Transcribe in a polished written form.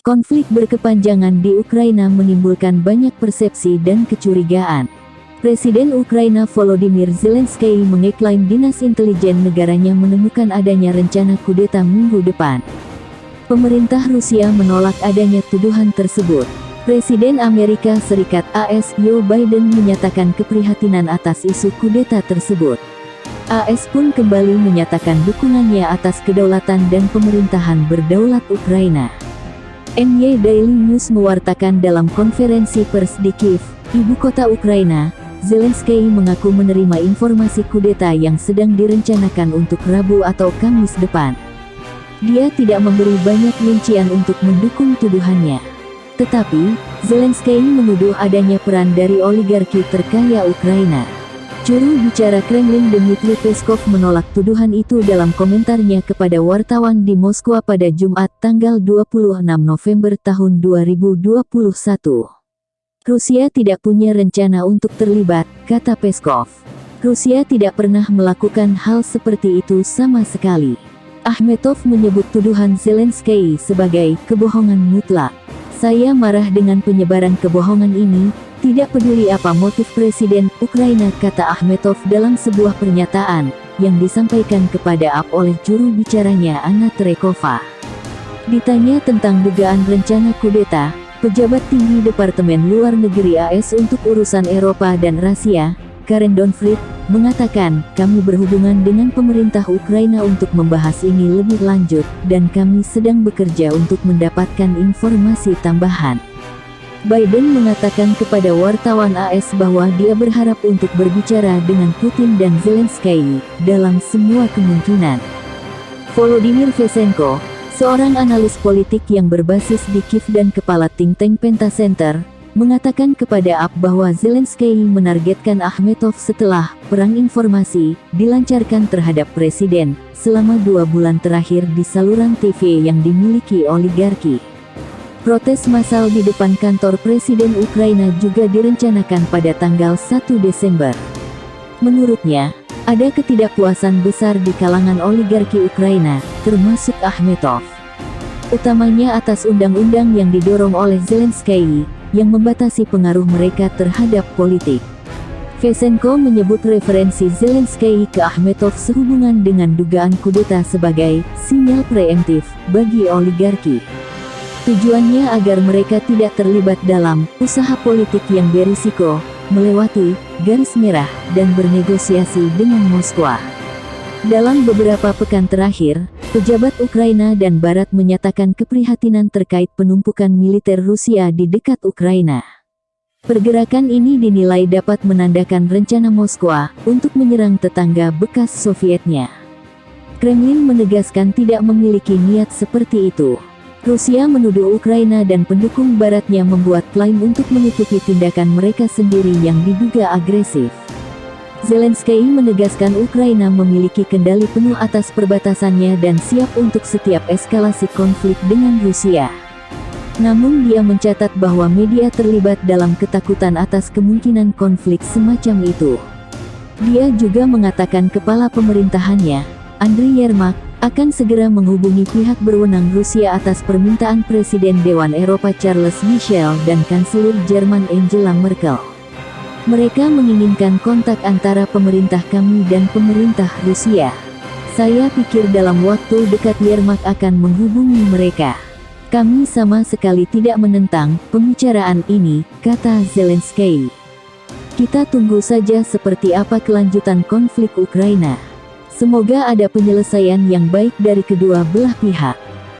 Konflik berkepanjangan di Ukraina menimbulkan banyak persepsi dan kecurigaan. Presiden Ukraina Volodymyr Zelensky mengeklaim dinas intelijen negaranya menemukan adanya rencana kudeta minggu depan. Pemerintah Rusia menolak adanya tuduhan tersebut. Presiden Amerika Serikat AS Joe Biden menyatakan keprihatinan atas isu kudeta tersebut. AS pun kembali menyatakan dukungannya atas kedaulatan dan pemerintahan berdaulat Ukraina. NY Daily News mewartakan dalam konferensi pers di Kiev, ibu kota Ukraina, Zelensky mengaku menerima informasi kudeta yang sedang direncanakan untuk Rabu atau Kamis depan. Dia tidak memberi banyak rincian untuk mendukung tuduhannya. Tetapi, Zelensky menuduh adanya peran dari oligarki terkaya Ukraina. Juru bicara Kremlin Dmitry Peskov menolak tuduhan itu dalam komentarnya kepada wartawan di Moskwa pada Jumat tanggal 26 November tahun 2021. Rusia tidak punya rencana untuk terlibat, kata Peskov. Rusia tidak pernah melakukan hal seperti itu sama sekali. Akhmetov menyebut tuduhan Zelensky sebagai kebohongan mutlak. Saya marah dengan penyebaran kebohongan ini. Tidak peduli apa motif Presiden Ukraina, kata Akhmetov dalam sebuah pernyataan yang disampaikan kepada AP oleh juru bicaranya Anna Trekova. Ditanya tentang dugaan rencana kudeta, pejabat tinggi Departemen Luar Negeri AS untuk urusan Eropa dan Rusia, Karen Donfried, mengatakan, kami berhubungan dengan pemerintah Ukraina untuk membahas ini lebih lanjut, dan kami sedang bekerja untuk mendapatkan informasi tambahan. Biden mengatakan kepada wartawan AS bahwa dia berharap untuk berbicara dengan Putin dan Zelensky, dalam semua kemungkinan. Volodymyr Vesenko, seorang analis politik yang berbasis di Kiev dan kepala think tank Penta Center, mengatakan kepada AP bahwa Zelensky menargetkan Akhmetov setelah perang informasi dilancarkan terhadap Presiden selama 2 bulan terakhir di saluran TV yang dimiliki oligarki. Protes massal di depan kantor Presiden Ukraina juga direncanakan pada tanggal 1 Desember. Menurutnya, ada ketidakpuasan besar di kalangan oligarki Ukraina, termasuk Akhmetov. Utamanya atas undang-undang yang didorong oleh Zelensky, yang membatasi pengaruh mereka terhadap politik. Vesenko menyebut referensi Zelensky ke Akhmetov sehubungan dengan dugaan kudeta sebagai sinyal preemptif bagi oligarki. Tujuannya agar mereka tidak terlibat dalam usaha politik yang berisiko, melewati garis merah, dan bernegosiasi dengan Moskwa. Dalam beberapa pekan terakhir, pejabat Ukraina dan Barat menyatakan keprihatinan terkait penumpukan militer Rusia di dekat Ukraina. Pergerakan ini dinilai dapat menandakan rencana Moskwa untuk menyerang tetangga bekas Sovietnya. Kremlin menegaskan tidak memiliki niat seperti itu. Rusia menuduh Ukraina dan pendukung Baratnya membuat klaim untuk menutupi tindakan mereka sendiri yang diduga agresif. Zelensky menegaskan Ukraina memiliki kendali penuh atas perbatasannya dan siap untuk setiap eskalasi konflik dengan Rusia. Namun dia mencatat bahwa media terlibat dalam ketakutan atas kemungkinan konflik semacam itu. Dia juga mengatakan kepala pemerintahannya, Andriy Yermak, akan segera menghubungi pihak berwenang Rusia atas permintaan Presiden Dewan Eropa Charles Michel dan Kanselir Jerman Angela Merkel. Mereka menginginkan kontak antara pemerintah kami dan pemerintah Rusia. Saya pikir dalam waktu dekat Yermak akan menghubungi mereka. Kami sama sekali tidak menentang pembicaraan ini, kata Zelensky. Kita tunggu saja seperti apa kelanjutan konflik Ukraina. Semoga ada penyelesaian yang baik dari kedua belah pihak.